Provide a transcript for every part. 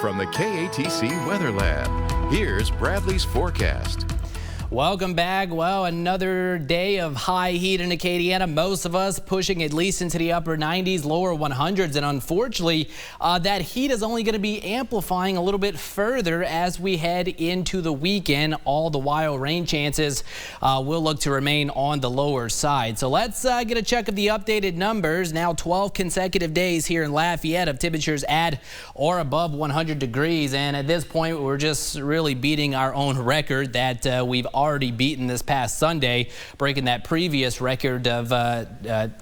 from the KATC Weather Lab, here's Bradley's forecast. Welcome back. Well, another day of high heat in Acadiana. Most of us pushing at least into the upper 90s, lower 100s. And unfortunately, that heat is only going to be amplifying a little bit further as we head into the weekend. All the while, rain chances will look to remain on the lower side. So let's get a check of the updated numbers. Now 12 consecutive days here in Lafayette of temperatures at or above 100 degrees. And at this point, we're just really beating our own record that we've already beaten this past Sunday, breaking that previous record of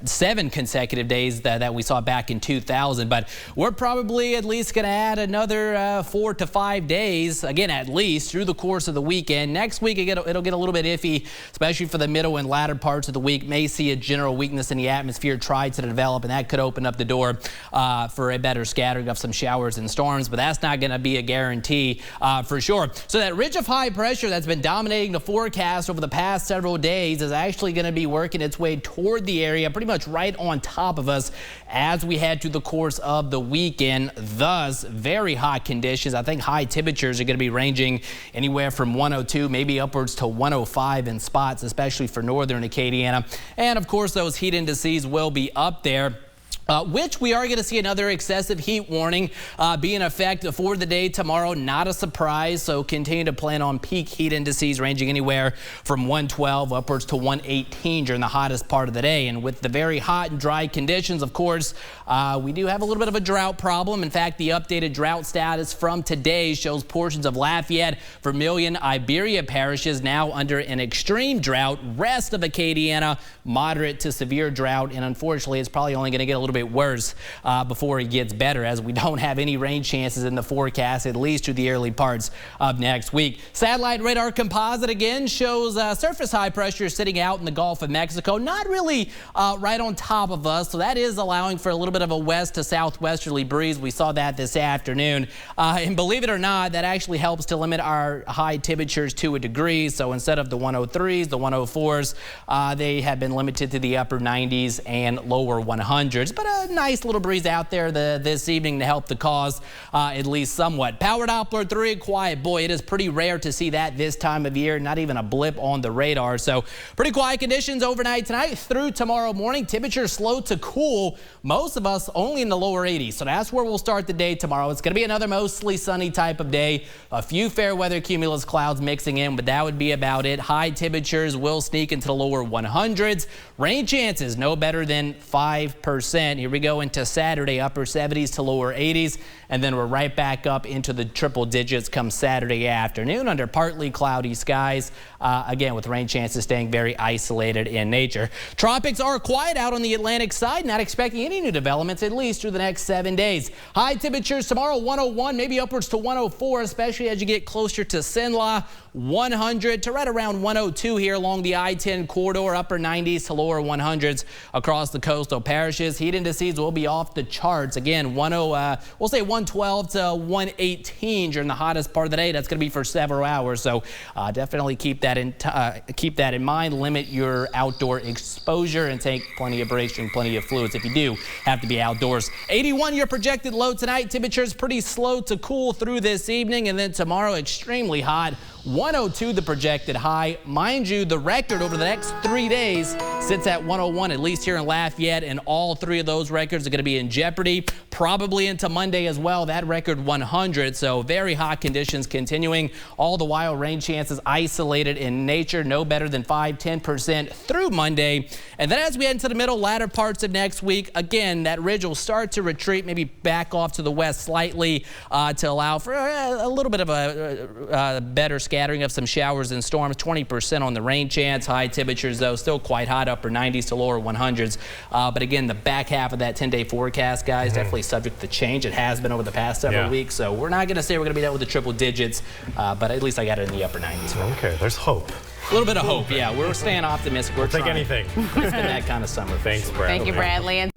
7 consecutive days that we saw back in 2000. But we're probably at least going to add another 4 to 5 days, again, at least through the course of the weekend. Next week, it'll get a little bit iffy, especially for the middle and latter parts of the week. May see a general weakness in the atmosphere try to develop, and that could open up the door for a better scattering of some showers and storms, but that's not going to be a guarantee for sure. So that ridge of high pressure that's been dominating the forecast over the past several days is actually going to be working its way toward the area, pretty much right on top of us as we head through the course of the weekend. Thus, very hot conditions. I think high temperatures are going to be ranging anywhere from 102, maybe upwards to 105 in spots, especially for northern Acadiana. And of course, those heat indices will be up there. Which we are going to see another excessive heat warning be in effect for the day tomorrow. Not a surprise, so continue to plan on peak heat indices ranging anywhere from 112 upwards to 118 during the hottest part of the day. And with the very hot and dry conditions, of course, we do have a little bit of a drought problem. In fact, the updated drought status from today shows portions of Lafayette, Vermilion, Iberia parishes now under an extreme drought. Rest of Acadiana, moderate to severe drought, and unfortunately, it's probably only going to get a little bit worse before it gets better, as we don't have any rain chances in the forecast, at least through the early parts of next week. Satellite radar composite again shows surface high pressure sitting out in the Gulf of Mexico, not really right on top of us, so that is allowing for a little bit of a west to southwesterly breeze. We saw that this afternoon, and believe it or not, that actually helps to limit our high temperatures to a degree. So instead of the 103s, the 104s, they have been limited to the upper 90s and lower 100s. But a nice little breeze out there this evening to help the cause at least somewhat. Power Doppler 3, quiet. Boy, it is pretty rare to see that this time of year. Not even a blip on the radar. So pretty quiet conditions overnight tonight through tomorrow morning. Temperatures slow to cool. Most of us only in the lower 80s. So that's where we'll start the day tomorrow. It's going to be another mostly sunny type of day. A few fair weather cumulus clouds mixing in, but that would be about it. High temperatures will sneak into the lower 100s. Rain chances no better than 5%. Here we go into Saturday, upper 70s to lower 80s, and then we're right back up into the triple digits come Saturday afternoon under partly cloudy skies, again with rain chances staying very isolated in nature. Tropics are quiet out on the Atlantic side, not expecting any new developments at least through the next 7 days. High temperatures tomorrow 101, maybe upwards to 104, especially as you get closer to Cenla. 100 to right around 102 here along the I-10 corridor, upper 90s to lower 100s across the coastal parishes. Heat indices will be off the charts. Again, we'll say 112 to 118 during the hottest part of the day. That's going to be for several hours. So definitely keep that in mind. Limit your outdoor exposure and take plenty of breaks, drink plenty of fluids if you do have to be outdoors. 81 your projected low tonight. Temperatures pretty slow to cool through this evening, and then tomorrow extremely hot. 102 the projected high. Mind you, the record over the next 3 days sits at 101, at least here in Lafayette, and all 3 of those records are going to be in jeopardy, probably into Monday as well. That record 100, so very hot conditions continuing. All the while, rain chances isolated in nature, no better than 5–10% through Monday. And then as we head into the middle, latter parts of next week, again, that ridge will start to retreat, maybe back off to the west slightly to allow for a little bit of a better scattering of some showers and storms. 20% on the rain chance. High temperatures, though, still quite hot, upper 90s to lower 100s. But again, the back half of that 10-day forecast, guys, definitely subject to change. It has been over the past several weeks, so we're not going to say we're going to be down with the triple digits, but at least I got it in the upper 90s. Okay, there's hope. A little bit of hope, yeah. We're staying optimistic. We're take anything. It's been that kind of summer. Thanks, Brad. Thank you, Bradley.